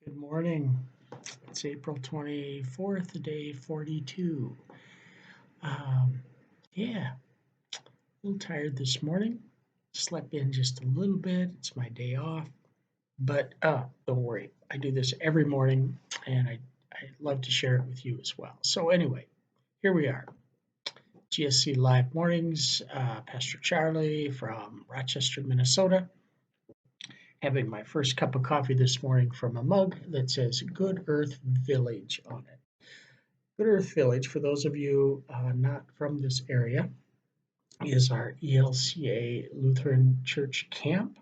Good morning. It's April 24th, day 42. Um, yeah, a little tired this morning. Slept in just a little bit. It's my day off. But don't worry, I do this every morning and I love to share it with you as well. So, anyway, here we are. GSC Live Mornings, Pastor Charlie from Rochester, Minnesota, having my first cup of coffee this morning from a mug that says Good Earth Village on it. Good Earth Village, for those of you not from this area, is our ELCA Lutheran Church camp.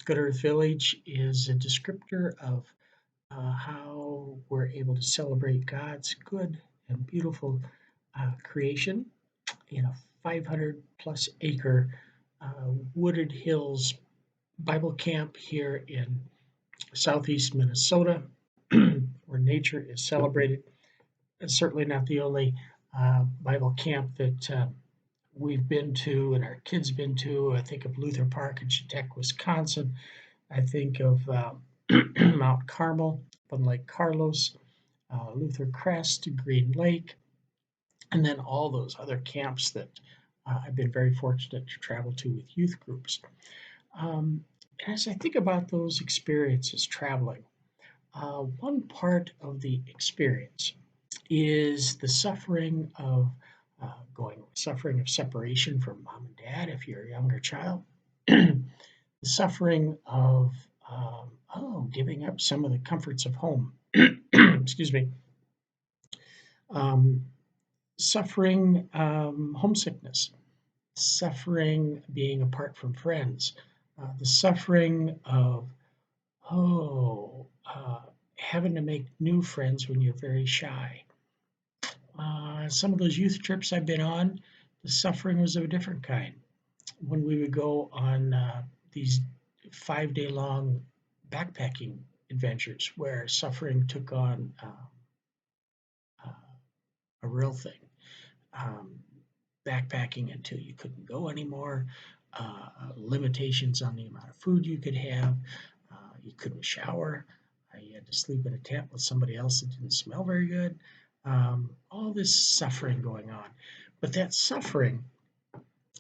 Good Earth Village is a descriptor of how we're able to celebrate God's good and beautiful creation in a 500 plus acre wooded hills Bible camp here in southeast Minnesota, where nature is celebrated. It's certainly not the only Bible camp that we've been to and our kids been to. I think of Luther Park in Chautauqua, Wisconsin. I think of Mount Carmel up on Lake Carlos, Luther Crest, Green Lake, and then all those other camps that I've been very fortunate to travel to with youth groups. As I think about those experiences traveling, one part of the experience is the suffering of separation from mom and dad if you're a younger child, the suffering of giving up some of the comforts of home, excuse me, um, suffering homesickness, suffering being apart from friends, the suffering of oh having to make new friends when you're very shy. Some of those youth trips I've been on, the suffering was of a different kind. When we would go on these 5 day long backpacking adventures where suffering took on uh, a real thing. Um, Backpacking until you couldn't go anymore, limitations on the amount of food you could have, you couldn't shower, you had to sleep in a tent with somebody else that didn't smell very good. All this suffering going on. But that suffering,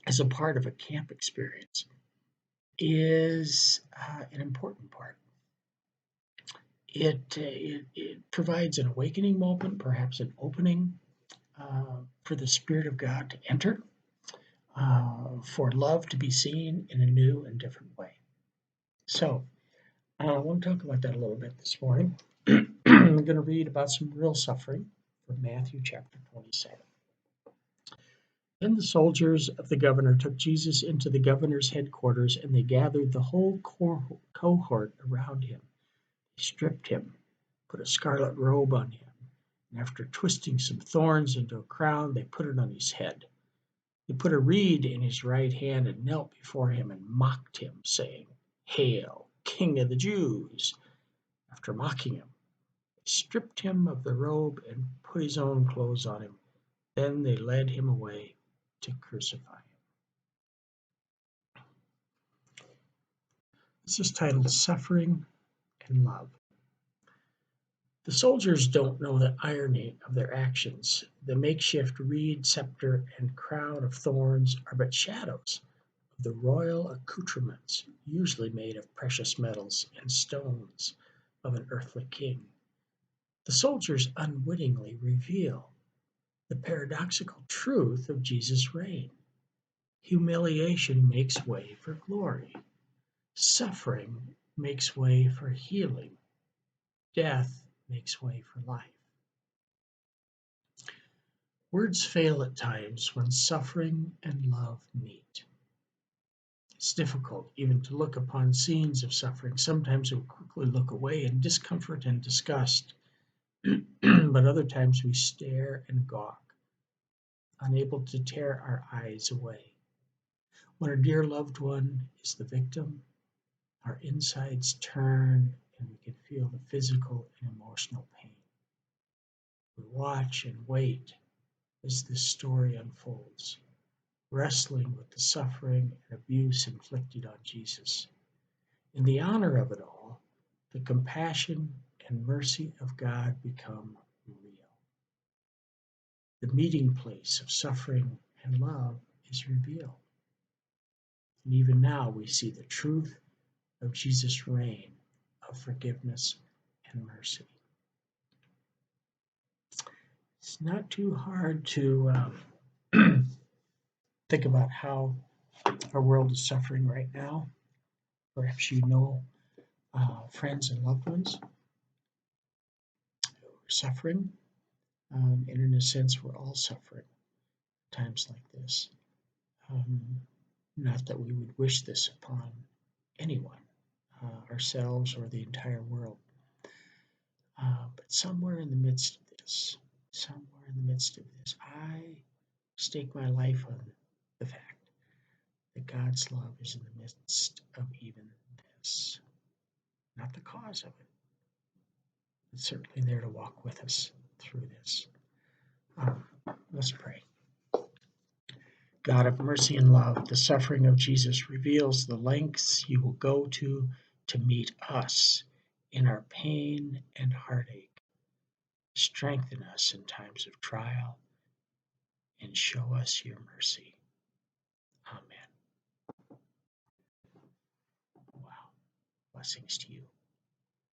as a part of a camp experience, is an important part. It provides an awakening moment, perhaps an opening for the Spirit of God to enter, for love to be seen in a new and different way. So, I want to talk about that a little bit this morning. I'm going to read about some real suffering from Matthew chapter 27. Then the soldiers of the governor took Jesus into the governor's headquarters, and they gathered the whole cohort around him. They stripped him, put a scarlet robe on him, and after twisting some thorns into a crown, they put it on his head. They put a reed in his right hand and knelt before him and mocked him, saying, "Hail, King of the Jews!" After mocking him, they stripped him of the robe and put his own clothes on him. Then they led him away to crucify him. This is titled Suffering and Love. The soldiers don't know the irony of their actions. The makeshift reed, scepter, and crown of thorns are but shadows of the royal accoutrements, usually made of precious metals and stones, of an earthly king. The soldiers unwittingly reveal the paradoxical truth of Jesus' reign. Humiliation makes way for glory. Suffering makes way for healing. Death makes way for life. Words fail at times when suffering and love meet. It's difficult even to look upon scenes of suffering. Sometimes we quickly look away in discomfort and disgust, but other times we stare and gawk, unable to tear our eyes away. When a dear loved one is the victim, our insides turn and we can feel the physical and emotional pain. We watch and wait as this story unfolds, wrestling with the suffering and abuse inflicted on Jesus. In the honor of it all, the compassion and mercy of God become real. The meeting place of suffering and love is revealed. And even now we see the truth of Jesus' reign of forgiveness and mercy. It's not too hard to think about how our world is suffering right now. Perhaps you know friends and loved ones who are suffering. And in a sense, we're all suffering at times like this. Not that we would wish this upon anyone, ourselves or the entire world. But somewhere in the midst of this, I stake my life on the fact that God's love is in the midst of even this. Not the cause of it, but certainly there to walk with us through this. Let's pray. God of mercy and love, the suffering of Jesus reveals the lengths you will go to meet us in our pain and heartache. Strengthen us in times of trial and show us your mercy. Amen. Wow. Blessings to you.